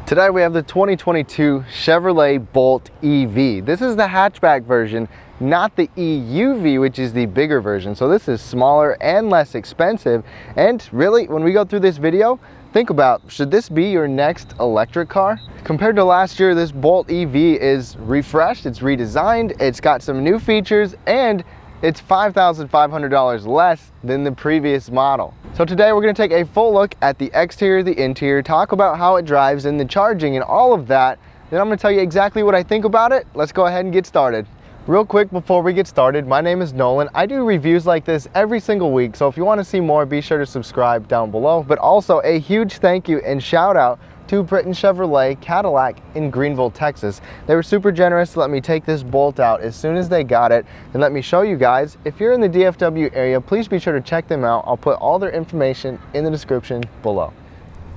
Today we have the 2022 Chevrolet Bolt EV. This is the hatchback version, not the EUV, which is the bigger version. So this is smaller and less expensive. And really, when we go through this video, think about, should this be your next electric car? Compared to last year, this Bolt EV is refreshed, it's redesigned, it's got some new features, and it's $5,500 less than the previous model. So today we're going to take a full look at the exterior, the interior, talk about how it drives and the charging and all of that. Then I'm going to tell you exactly what I think about it. Let's go ahead and get started. Real quick before we get started, my name is Nolan. I do reviews like this every single week, so if you want to see more, be sure to subscribe down below. But also a huge thank you and shout out to Britain Chevrolet Cadillac in Greenville, Texas. They were super generous to let me take this Bolt out as soon as they got it and let me show you guys. If you're in the DFW area, please be sure to check them out. I'll put all their information in the description below.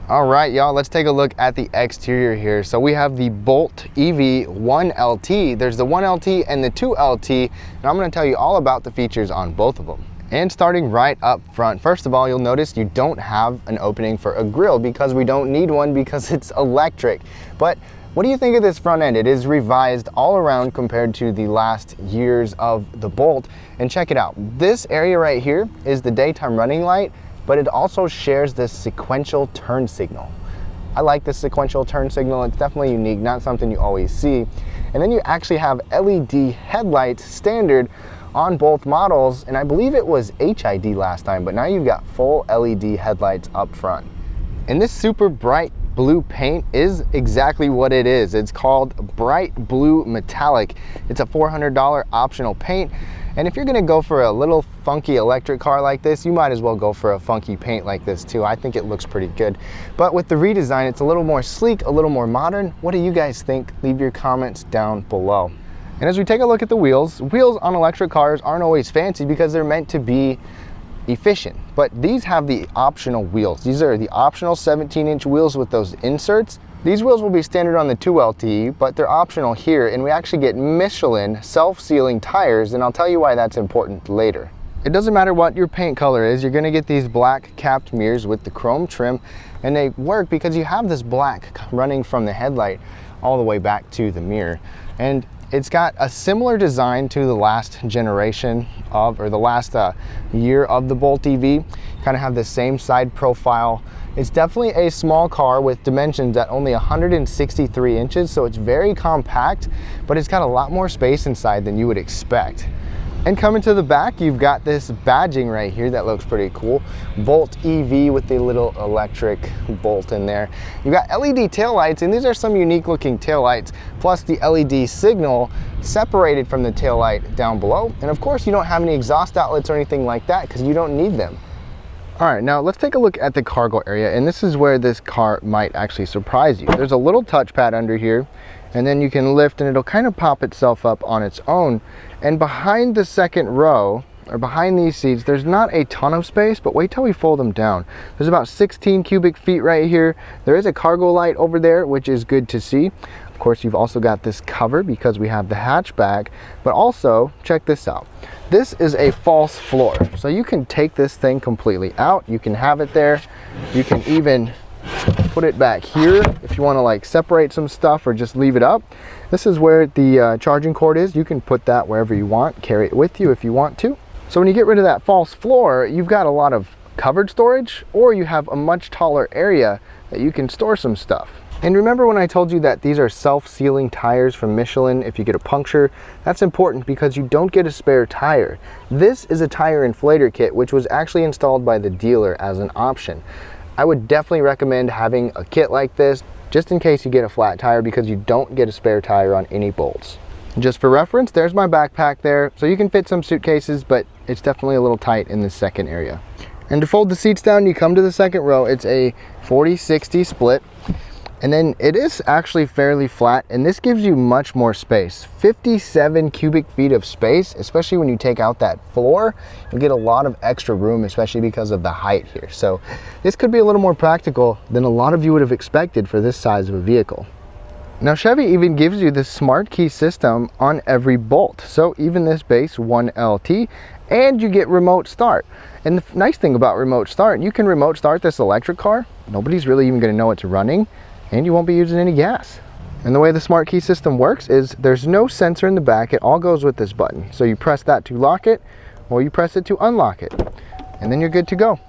All right, y'all, let's take a look at the exterior here. So we have the Bolt EV 1LT. There's the 1LT and the 2LT, and I'm gonna tell you all about the features on both of them. And starting right up front, first of all, you'll notice you don't have an opening for a grille because we don't need one because it's electric. But what do you think of this front end? It is revised all around compared to the last years of the Bolt. And check it out. This area right here is the daytime running light, but it also shares this sequential turn signal. I like this sequential turn signal. It's definitely unique, not something you always see. And then you actually have LED headlights standard on both models, and I believe it was HID last time, but now you've got full LED headlights up front. And this super bright blue paint is exactly what it is. It's called Bright Blue Metallic. It's a $400 optional paint. And if you're gonna go for a little funky electric car like this, you might as well go for a funky paint like this too. I think it looks pretty good. But with the redesign, it's a little more sleek, a little more modern. What do you guys think? Leave your comments down below. And as we take a look at the wheels on electric cars aren't always fancy because they're meant to be efficient. But these have the optional wheels. These are the optional 17-inch wheels with those inserts. These wheels will be standard on the 2LT, but they're optional here, and we actually get Michelin self-sealing tires, and I'll tell you why that's important later. It doesn't matter what your paint color is, you're gonna get these black capped mirrors with the chrome trim, and they work because you have this black running from the headlight all the way back to the mirror. And it's got a similar design to the last generation of, or the last year of the Bolt EV. Kind of have the same side profile. It's definitely a small car with dimensions at only 163 inches, so it's very compact, but it's got a lot more space inside than you would expect. And coming to the back, you've got this badging right here that looks pretty cool. Bolt EV with the little electric bolt in there. You've got LED taillights, and these are some unique looking taillights, plus the LED signal separated from the taillight down below. And of course, you don't have any exhaust outlets or anything like that because you don't need them. All right, now let's take a look at the cargo area, and this is where this car might actually surprise you. There's a little touchpad under here, and then you can lift and it'll kind of pop itself up on its own. And behind the second row, or behind these seats, there's not a ton of space, but wait till we fold them down. There's about 16 cubic feet right here. There is a cargo light over there, which is good to see. Of course, you've also got this cover because we have the hatchback, but also check this out. This is a false floor. So you can take this thing completely out. You can have it there. You can even put it back here if you want to like separate some stuff or just leave it up. This is where the charging cord is. You can put that wherever you want, carry it with you if you want to. So when you get rid of that false floor, you've got a lot of covered storage, or you have a much taller area that you can store some stuff. And remember when I told you that these are self-sealing tires from Michelin if you get a puncture? That's important because you don't get a spare tire. This is a tire inflator kit, which was actually installed by the dealer as an option. I would definitely recommend having a kit like this just in case you get a flat tire because you don't get a spare tire on any Bolts. Just for reference, there's my backpack there. So you can fit some suitcases, but it's definitely a little tight in the second area. And to fold the seats down, you come to the second row. It's a 40-60 split. And then it is actually fairly flat, and this gives you much more space. 57 cubic feet of space, especially when you take out that floor. You'll get a lot of extra room, especially because of the height here. So this could be a little more practical than a lot of you would have expected for this size of a vehicle. Now Chevy even gives you this smart key system on every Bolt. So even this base 1LT, and you get remote start. And the nice thing about remote start, you can remote start this electric car. Nobody's really even gonna know it's running. and you won't be using any gas. And the way the smart key system works is there's no sensor in the back. It all goes with this button. So you press that to lock it, or you press it to unlock it, and then you're good to go.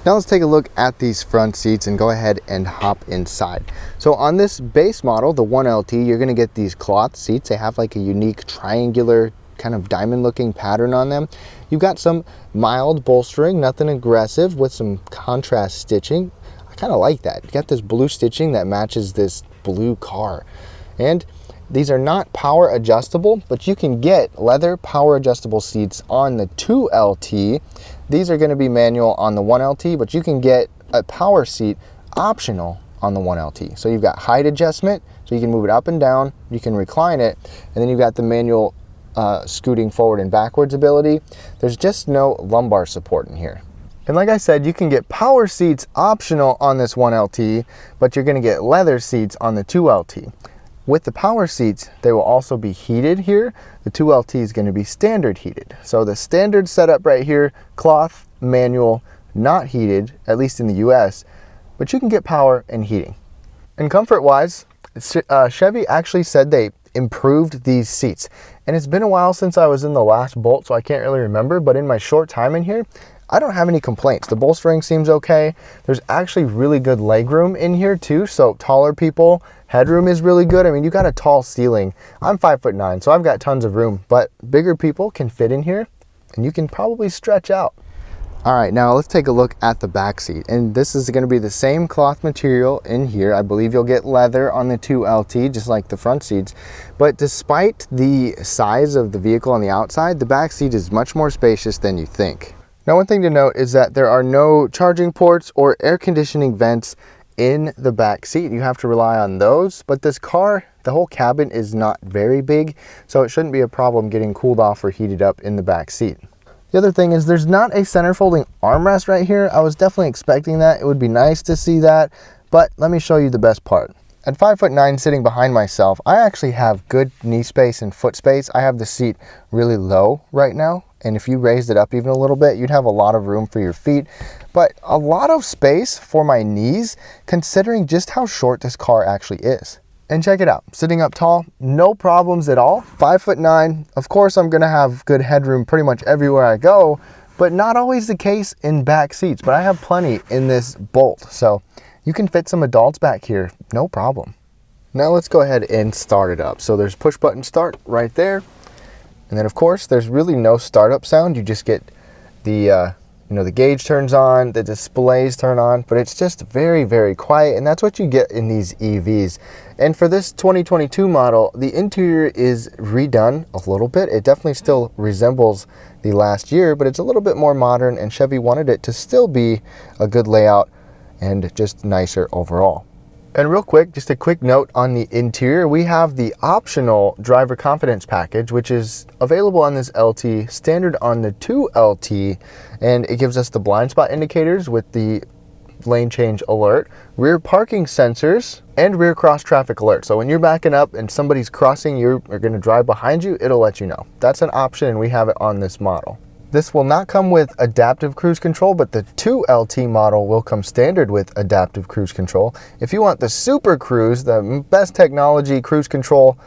Now let's take a look at these front seats and go ahead and hop inside. So on this base model, the 1LT, you're gonna get these cloth seats. They have like a unique triangular kind of diamond looking pattern on them. You've got some mild bolstering, nothing aggressive, with some contrast stitching. I kind of like that. You got this blue stitching that matches this blue car. And these are not power adjustable, but you can get leather power adjustable seats on the 2LT. These are going to be manual on the 1LT, but you can get a power seat optional on the 1LT. So you've got height adjustment, so you can move it up and down, you can recline it, and then you've got the manual scooting forward and backwards ability. There's just no lumbar support in here. And like I said, you can get power seats optional on this 1LT, but you're going to get leather seats on the 2LT. With the power seats, they will also be heated here. The 2LT is going to be standard heated. So the standard setup right here, cloth, manual, not heated, at least in the US, but you can get power and heating. And comfort-wise, Chevy actually said they improved these seats. And it's been a while since I was in the last Bolt, so I can't really remember, but in my short time in here, I don't have any complaints. The bolstering seems okay. There's actually really good legroom in here too, so taller people, headroom is really good. I mean, you got a tall ceiling. I'm 5'9", so I've got tons of room, but bigger people can fit in here and you can probably stretch out. All right, now let's take a look at the back seat. And this is gonna be the same cloth material in here. I believe you'll get leather on the 2LT, just like the front seats. But despite the size of the vehicle on the outside, the back seat is much more spacious than you think. Now, one thing to note is that there are no charging ports or air conditioning vents in the back seat. You have to rely on those, but this car, the whole cabin is not very big, so it shouldn't be a problem getting cooled off or heated up in the back seat. The other thing is there's not a center folding armrest right here. I was definitely expecting that. It would be nice to see that, but let me show you the best part. At 5'9", sitting behind myself, I actually have good knee space and foot space. I have the seat really low right now, and if you raised it up even a little bit, you'd have a lot of room for your feet, but a lot of space for my knees, considering just how short this car actually is. And check it out, sitting up tall, no problems at all. 5'9", of course I'm gonna have good headroom pretty much everywhere I go, but not always the case in back seats, but I have plenty in this Bolt, so you can fit some adults back here, no problem. Now let's go ahead and start it up. So there's push button start right there. And then of course, there's really no startup sound. You just get the, the gauge turns on, the displays turn on, but it's just very, very quiet. And that's what you get in these EVs. And for this 2022 model, the interior is redone a little bit. It definitely still resembles the last year, but it's a little bit more modern, and Chevy wanted it to still be a good layout and just nicer overall. And real quick, just a quick note on the interior. We have the optional driver confidence package, which is available on this LT, standard on the 2LT, and it gives us the blind spot indicators with the lane change alert, rear parking sensors, and rear cross traffic alert. So when you're backing up and somebody's crossing, you're going to drive behind you, it'll let you know. That's an option, and we have it on this model. This will not come with adaptive cruise control, but the 2LT model will come standard with adaptive cruise control. If you want the super cruise, the best technology cruise control,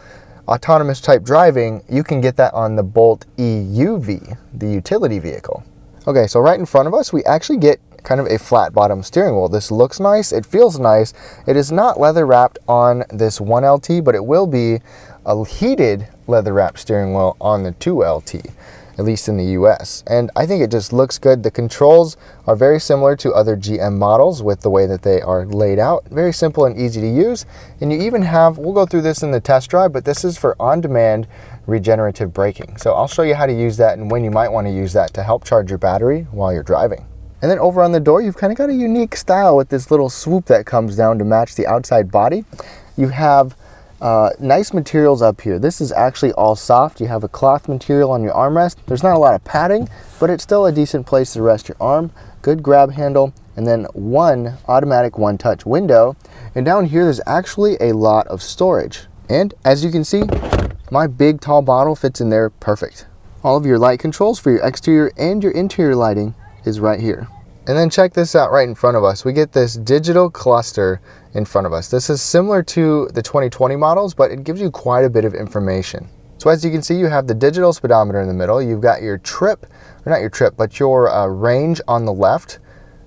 autonomous type driving, you can get that on the Bolt EUV, the utility vehicle. Okay, so right in front of us, we actually get kind of a flat bottom steering wheel. This looks nice, it feels nice. It is not leather wrapped on this 1LT, but it will be a heated leather wrapped steering wheel on the 2LT. At least in the US. And I think it just looks good. The controls are very similar to other GM models with the way that they are laid out. Very simple and easy to use. And you even have, we'll go through this in the test drive, but this is for on-demand regenerative braking. So I'll show you how to use that and when you might want to use that to help charge your battery while you're driving. And then over on the door, you've kind of got a unique style with this little swoop that comes down to match the outside body. You have nice materials up here. This is actually all soft. You have a cloth material on your armrest. There's not a lot of padding, but it's still a decent place to rest your arm. Good grab handle, and then one automatic one-touch window. And down here, there's actually a lot of storage. And as you can see, my big tall bottle fits in there perfect. All of your light controls for your exterior and your interior lighting is right here. And then check this out right in front of us. We get this digital cluster in front of us. This is similar to the 2020 models, but it gives you quite a bit of information. So as you can see, you have the digital speedometer in the middle. You've got your trip, or not your trip, but your range on the left,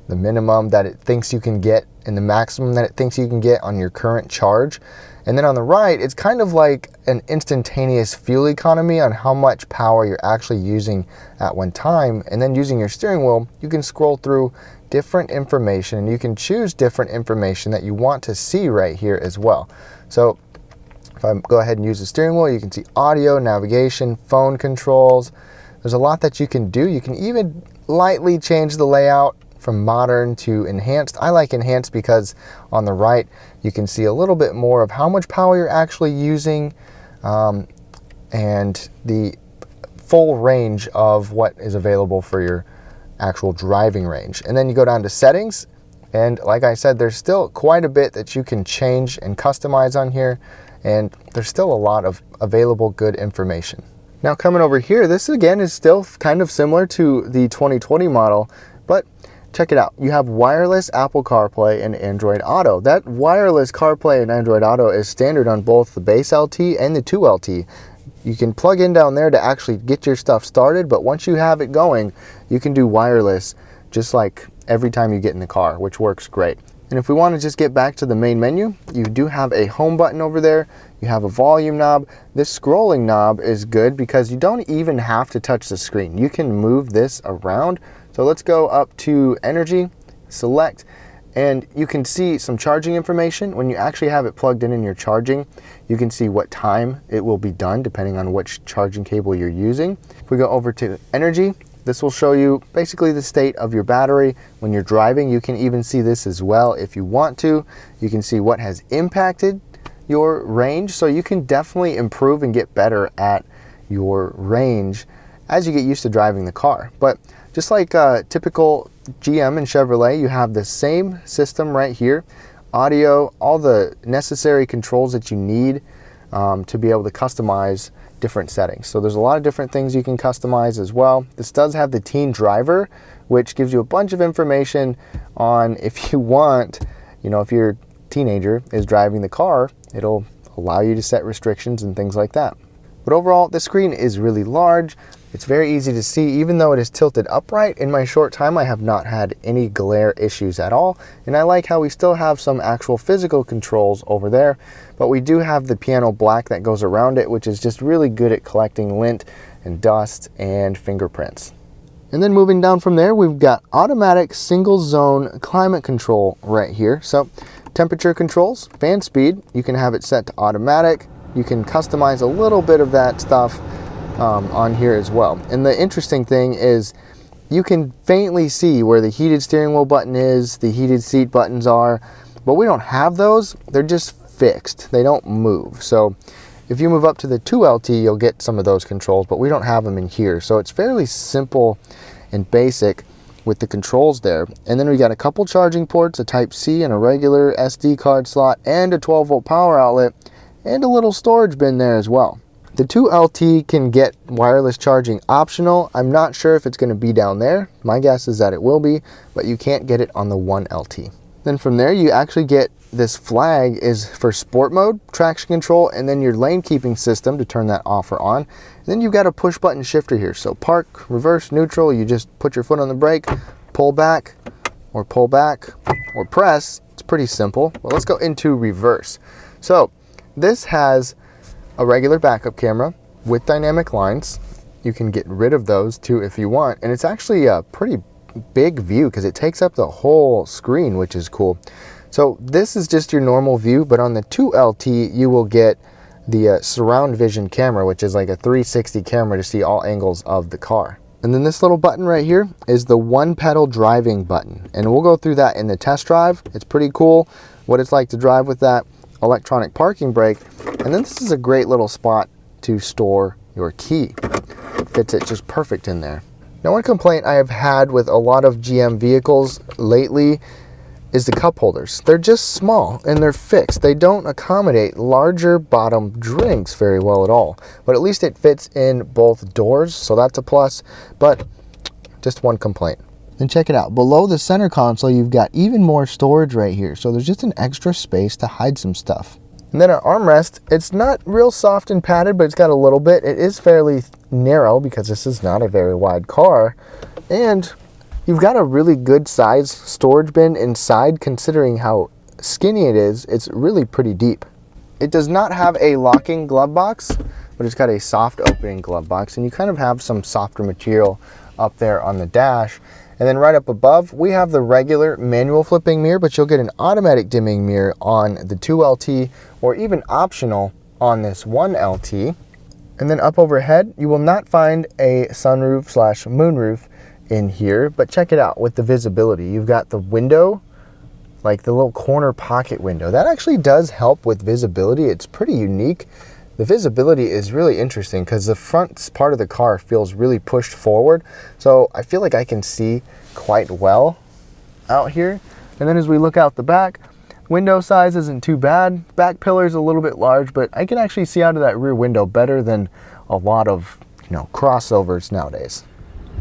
the minimum that it thinks you can get and the maximum that it thinks you can get on your current charge. And then on the right, it's kind of like an instantaneous fuel economy on how much power you're actually using at one time. And then using your steering wheel, you can scroll through different information and you can choose different information that you want to see right here as well. So if I go ahead and use the steering wheel, you can see audio, navigation, phone controls. There's a lot that you can do. You can even lightly change the layout from modern to enhanced. I like enhanced because on the right you can see a little bit more of how much power you're actually using and the full range of what is available for your actual driving range. And then you go down to settings, and like I said, there's still quite a bit that you can change and customize on here, and there's still a lot of available good information. Now coming over here, this again is still kind of similar to the 2020 model, but check it out. You have wireless Apple CarPlay and Android Auto. That wireless CarPlay and Android Auto is standard on both the base LT and the 2LT. You can plug in down there to actually get your stuff started, but once you have it going, you can do wireless just like every time you get in the car, which works great. And if we want to just get back to the main menu, you do have a home button over there. You have a volume knob. This scrolling knob is good because you don't even have to touch the screen. You can move this around. So let's go up to energy, select, and you can see some charging information. When you actually have it plugged in your charging, you can see what time it will be done depending on which charging cable you're using. If we go over to energy, this will show you basically the state of your battery when you're driving. You can even see this as well if you want to. You can see what has impacted your range, so you can definitely improve and get better at your range as you get used to driving the car. But just like typical GM and Chevrolet, you have the same system right here. Audio, all the necessary controls that you need to be able to customize different settings. So there's a lot of different things you can customize as well. This does have the teen driver, which gives you a bunch of information on if you want, if your teenager is driving the car, it'll allow you to set restrictions and things like that. But overall, the screen is really large. It's very easy to see, even though it is tilted upright. In my short time, I have not had any glare issues at all. And I like how we still have some actual physical controls over there, but we do have the piano black that goes around it, which is just really good at collecting lint and dust and fingerprints. And then moving down from there, we've got automatic single zone climate control right here. So temperature controls, fan speed, you can have it set to automatic. You can customize a little bit of that stuff on here as well. And the interesting thing is you can faintly see where the heated steering wheel button is, the heated seat buttons are, but we don't have those. They're just fixed. They don't move. So if you move up to the 2LT, you'll get some of those controls, but we don't have them in here. So it's fairly simple and basic with the controls there. And then we got a couple charging ports, a Type-C and a regular SD card slot, and a 12-volt power outlet, and a little storage bin there as well. The 2LT can get wireless charging optional. I'm not sure if it's going to be down there. My guess is that it will be, but you can't get it on the 1LT. Then from there, you actually get this flag is for sport mode, traction control, and then your lane keeping system to turn that off or on. And then you've got a push button shifter here. So park, reverse, neutral, you just put your foot on the brake, pull back, or press. It's pretty simple. Well, let's go into reverse. So this has a regular backup camera with dynamic lines. You can get rid of those too if you want, and it's actually a pretty big view because it takes up the whole screen, which is cool. So this is just your normal view, but on the 2LT you will get the surround vision camera, which is like a 360 camera to see all angles of the car. And then this little button right here is the one pedal driving button, and we'll go through that in the test drive. It's pretty cool what it's like to drive with that. Electronic parking brake, and then this is a great little spot to store your key. Fits it just perfect in there. Now, one complaint I have had with a lot of GM vehicles lately is the cup holders. They're just small and they're fixed. They don't accommodate larger bottom drinks very well at all, but at least it fits in both doors, so that's a plus. But just one complaint. Then check it out. Below the center console, you've got even more storage right here. So there's just an extra space to hide some stuff. And then our armrest, it's not real soft and padded, but it's got a little bit. It is fairly narrow because this is not a very wide car. And you've got a really good size storage bin inside, considering how skinny it is. It's really pretty deep. It does not have a locking glove box, but it's got a soft opening glove box, and you kind of have some softer material up there on the dash. And then right up above, we have the regular manual flipping mirror, but you'll get an automatic dimming mirror on the 2LT, or even optional on this 1LT. And then up overhead, you will not find a sunroof / moonroof in here, but check it out with the visibility. You've got the window, like the little corner pocket window. That actually does help with visibility. It's pretty unique. The visibility is really interesting because the front part of the car feels really pushed forward. So I feel like I can see quite well out here. And then as we look out the back, window size isn't too bad. Back pillar is a little bit large, but I can actually see out of that rear window better than a lot of, crossovers nowadays.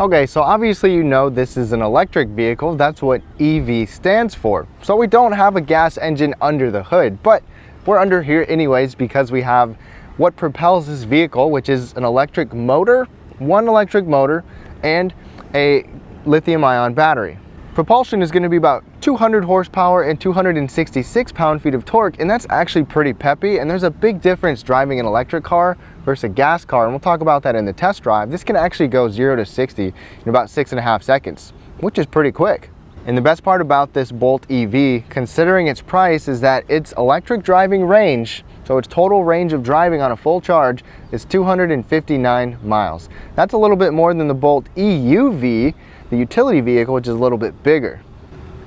Okay, so obviously this is an electric vehicle. That's what EV stands for. So we don't have a gas engine under the hood, but we're under here anyways because we have what propels this vehicle, which is an electric motor, one electric motor, and a lithium-ion battery. Propulsion is going to be about 200 horsepower and 266 pound-feet of torque, and that's actually pretty peppy. And there's a big difference driving an electric car versus a gas car, and we'll talk about that in the test drive. This can actually go 0 to 60 in about 6.5 seconds, which is pretty quick. And the best part about this Bolt EV, considering its price, is that its electric driving range, so its total range of driving on a full charge, is 259 miles. That's a little bit more than the Bolt EUV, the utility vehicle, which is a little bit bigger.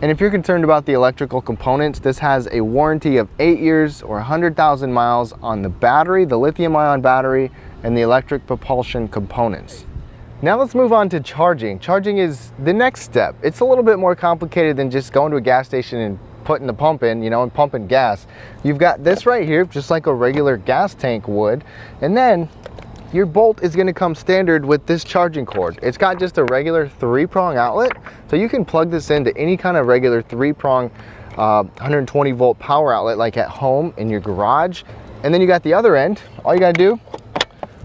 And if you're concerned about the electrical components, this has a warranty of 8 years or 100,000 miles on the battery, the lithium-ion battery, and the electric propulsion components. Now let's move on to charging. Charging is the next step. It's a little bit more complicated than just going to a gas station and putting the pump in, and pumping gas. You've got this right here, just like a regular gas tank would. And then your Bolt is going to come standard with this charging cord. It's got just a regular 3-prong outlet, so you can plug this into any kind of regular 3-prong 120 volt power outlet, like at home, in your garage. And then you got the other end. All you got to do,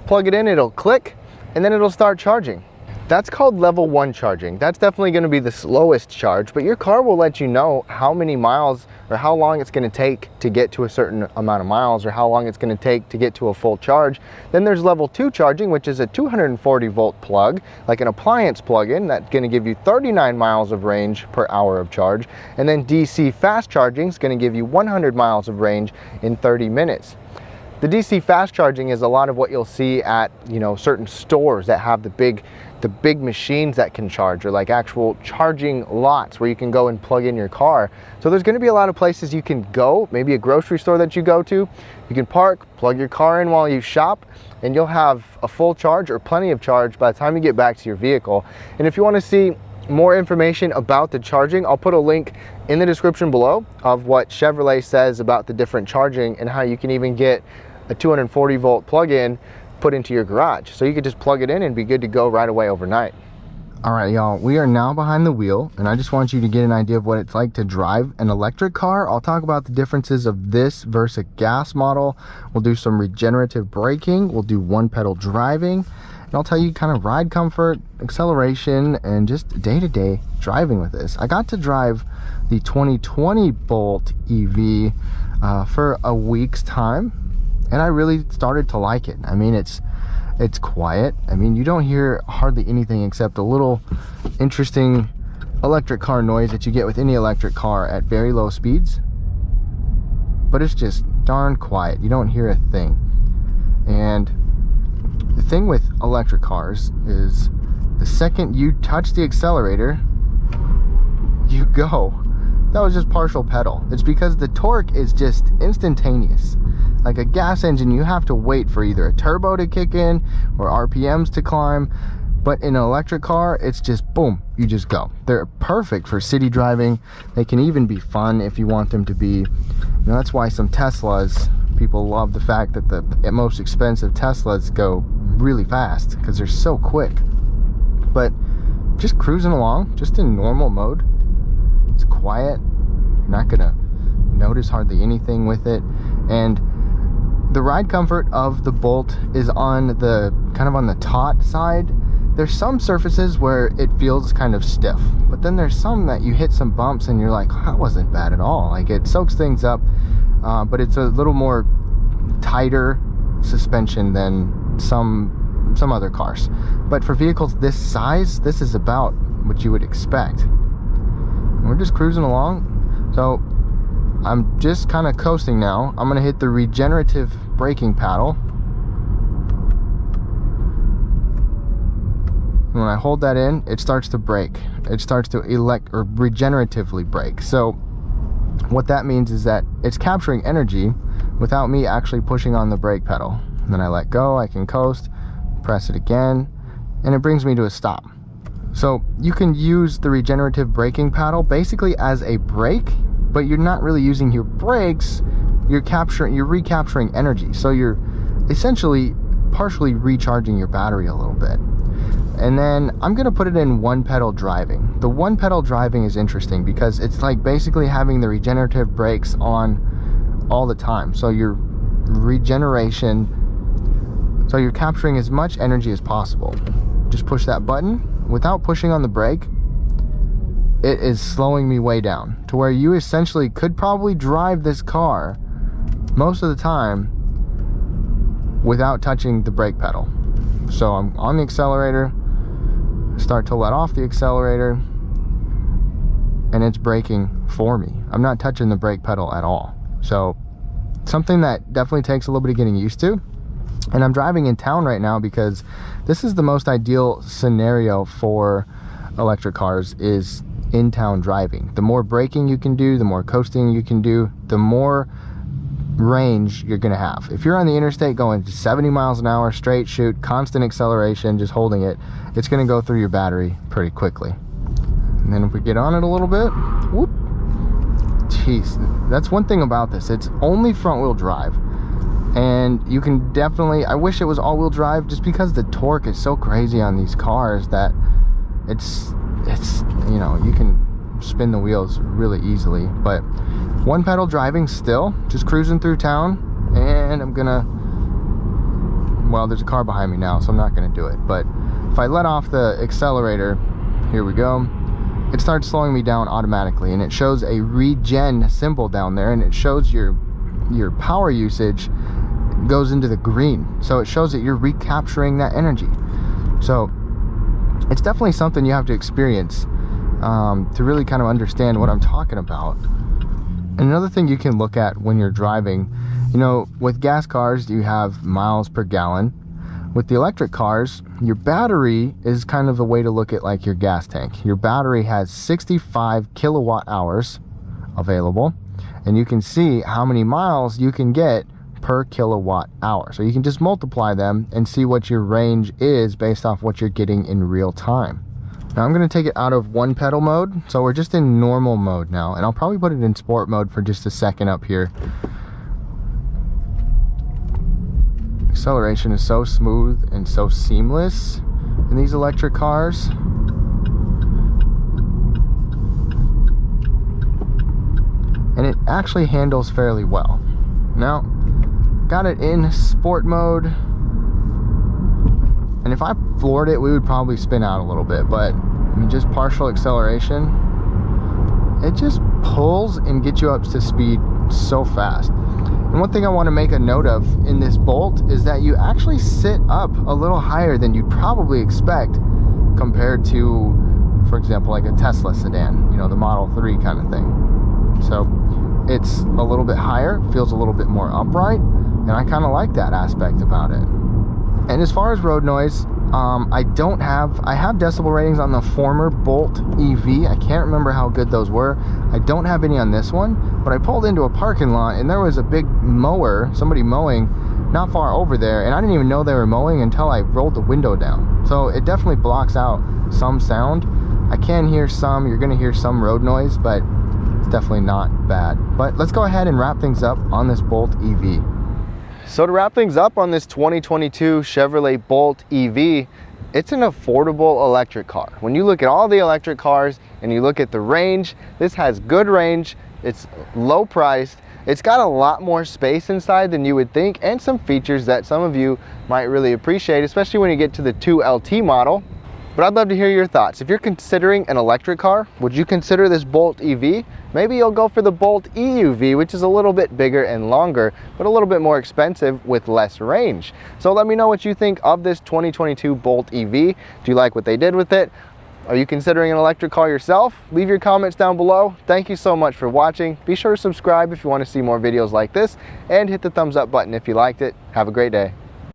plug it in, it'll click, and then it'll start charging. That's called level 1 charging. That's definitely going to be the slowest charge, but your car will let you know how many miles or how long it's going to take to get to a certain amount of miles, or how long it's going to take to get to a full charge. Then there's level 2 charging, which is a 240 volt plug, like an appliance plug-in, that's going to give you 39 miles of range per hour of charge. And then DC fast charging is going to give you 100 miles of range in 30 minutes. The DC fast charging is a lot of what you'll see at certain stores that have the big machines that can charge, or like actual charging lots where you can go and plug in your car. So there's going to be a lot of places you can go, maybe a grocery store that you go to. You can park, plug your car in while you shop, and you'll have a full charge or plenty of charge by the time you get back to your vehicle. And if you want to see more information about the charging, I'll put a link in the description below of what Chevrolet says about the different charging and how you can even get a 240 volt plug-in put into your garage. So you could just plug it in and be good to go right away overnight. All right, y'all, we are now behind the wheel, and I just want you to get an idea of what it's like to drive an electric car. I'll talk about the differences of this versus a gas model. We'll do some regenerative braking. We'll do one pedal driving. And I'll tell you kind of ride comfort, acceleration, and just day-to-day driving with this. I got to drive the 2020 Bolt EV for a week's time, and I really started to like it. I mean, it's quiet. I mean, you don't hear hardly anything except a little interesting electric car noise that you get with any electric car at very low speeds. But it's just darn quiet. You don't hear a thing. And the thing with electric cars is the second you touch the accelerator, you go. That was just partial pedal. It's because the torque is just instantaneous. Like a gas engine, you have to wait for either a turbo to kick in or RPMs to climb. But in an electric car, it's just boom, you just go. They're perfect for city driving. They can even be fun if you want them to be. That's why some Teslas, people love the fact that the most expensive Teslas go really fast because they're so quick. But just cruising along, just in normal mode. It's quiet. You're not gonna notice hardly anything with it. And the ride comfort of the Bolt is on the kind of on the taut side. There's some surfaces where it feels kind of stiff, but then there's some that you hit some bumps and you're like, oh, that wasn't bad at all. Like, it soaks things up, but it's a little more tighter suspension than some other cars. But for vehicles this size, this is about what you would expect. And we're just cruising along. So I'm just kind of coasting now. I'm gonna hit the regenerative braking paddle. When I hold that in, it starts to brake. It starts to regeneratively brake. So what that means is that it's capturing energy without me actually pushing on the brake pedal. And then I let go, I can coast, press it again, and it brings me to a stop. So you can use the regenerative braking paddle basically as a brake, but you're not really using your brakes, you're recapturing energy. So you're essentially partially recharging your battery a little bit. And then I'm gonna put it in one pedal driving. The one pedal driving is interesting because it's like basically having the regenerative brakes on all the time. So your regeneration, so you're capturing as much energy as possible. Just push that button. Without pushing on the brake, it is slowing me way down to where you essentially could probably drive this car most of the time without touching the brake pedal. So I'm on the accelerator, start to let off the accelerator, and it's braking for me. I'm not touching the brake pedal at all. So something that definitely takes a little bit of getting used to. And I'm driving in town right now because this is the most ideal scenario for electric cars, is in town driving. The more braking you can do, the more coasting you can do, the more range you're gonna have. If you're on the interstate going to 70 miles an hour, straight shoot, constant acceleration, just holding it, it's gonna go through your battery pretty quickly. And then if we get on it a little bit, whoop, jeez, that's one thing about this. It's only front wheel drive. And you can definitely, I wish it was all wheel drive just because the torque is so crazy on these cars that it's you know, you can spin the wheels really easily. But one pedal driving still, just cruising through town, and I'm gonna, well, there's a car behind me now, so I'm not gonna do it. But if I let off the accelerator, here we go, it starts slowing me down automatically, and it shows a regen symbol down there, and it shows your power usage goes into the green. So it shows that you're recapturing that energy. So it's definitely something you have to experience to really kind of understand what I'm talking about. And another thing you can look at when you're driving, you know, with gas cars, you have miles per gallon. With the electric cars, your battery is kind of a way to look at like your gas tank. Your battery has 65 kilowatt hours available, and you can see how many miles you can get per kilowatt hour. So you can just multiply them and see what your range is based off what you're getting in real time. Now I'm going to take it out of one pedal mode, so we're just in normal mode now, and I'll probably put it in sport mode for just a second up here. Acceleration is so smooth and so seamless in these electric cars. And it actually handles fairly well. Now, got it in sport mode, and if I floored it, we would probably spin out a little bit, but I mean, just partial acceleration, it just pulls and gets you up to speed so fast. And one thing I want to make a note of in this Bolt is that you actually sit up a little higher than you'd probably expect compared to, for example, like a Tesla sedan, you know, the Model 3 kind of thing. So it's a little bit higher, feels a little bit more upright, and I kind of like that aspect about it. And as far as road noise, I have decibel ratings on the former Bolt EV. I can't remember how good those were. I don't have any on this one, but I pulled into a parking lot and there was a big mower, somebody mowing not far over there, and I didn't even know they were mowing until I rolled the window down. So it definitely blocks out some sound. I can hear some, you're gonna hear some road noise, but it's definitely not bad. But let's go ahead and wrap things up on this Bolt EV. So to wrap things up on this 2022 Chevrolet Bolt EV, It's an affordable electric car. When you look at all the electric cars and you look at the range, this has good range, it's low priced, it's got a lot more space inside than you would think, and some features that some of you might really appreciate, especially when you get to the 2LT model. But I'd love to hear your thoughts. If you're considering an electric car, would you consider this Bolt EV? Maybe you'll go for the Bolt EUV, which is a little bit bigger and longer, but a little bit more expensive with less range. So let me know what you think of this 2022 Bolt EV. Do you like what they did with it? Are you considering an electric car yourself? Leave your comments down below. Thank you so much for watching. Be sure to subscribe if you want to see more videos like this, and hit the thumbs up button if you liked it. Have a great day.